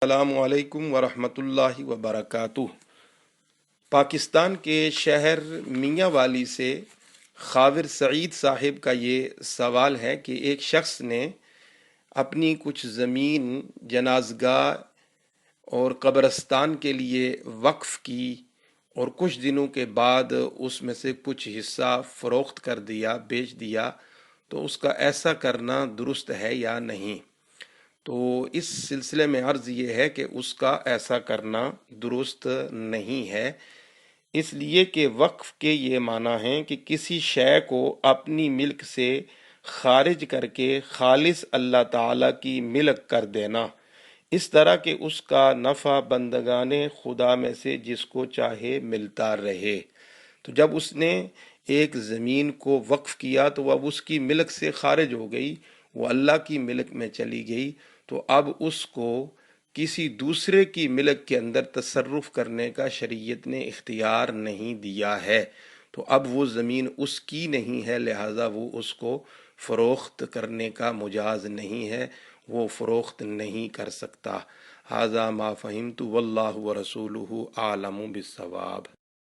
السلام علیکم ورحمۃ اللہ وبرکاتہ۔ پاکستان کے شہر میاں والی سے خاور سعید صاحب کا یہ سوال ہے کہ ایک شخص نے اپنی کچھ زمین جنازگاہ اور قبرستان کے لیے وقف کی اور کچھ دنوں کے بعد اس میں سے کچھ حصہ فروخت کر دیا، بیچ دیا، تو اس کا ایسا کرنا درست ہے یا نہیں؟ تو اس سلسلے میں عرض یہ ہے کہ اس کا ایسا کرنا درست نہیں ہے، اس لیے کہ وقف کے یہ معنی ہیں کہ کسی شے کو اپنی ملک سے خارج کر کے خالص اللہ تعالیٰ کی ملک کر دینا، اس طرح کہ اس کا نفع بندگان خدا میں سے جس کو چاہے ملتا رہے۔ تو جب اس نے ایک زمین کو وقف کیا تو اب اس کی ملک سے خارج ہو گئی، وہ اللہ کی ملک میں چلی گئی، تو اب اس کو کسی دوسرے کی ملک کے اندر تصرف کرنے کا شریعت نے اختیار نہیں دیا ہے۔ تو اب وہ زمین اس کی نہیں ہے، لہٰذا وہ اس کو فروخت کرنے کا مجاز نہیں ہے، وہ فروخت نہیں کر سکتا۔ ھذا ما فہمت واللہ ورسولہ اعلم بالصواب۔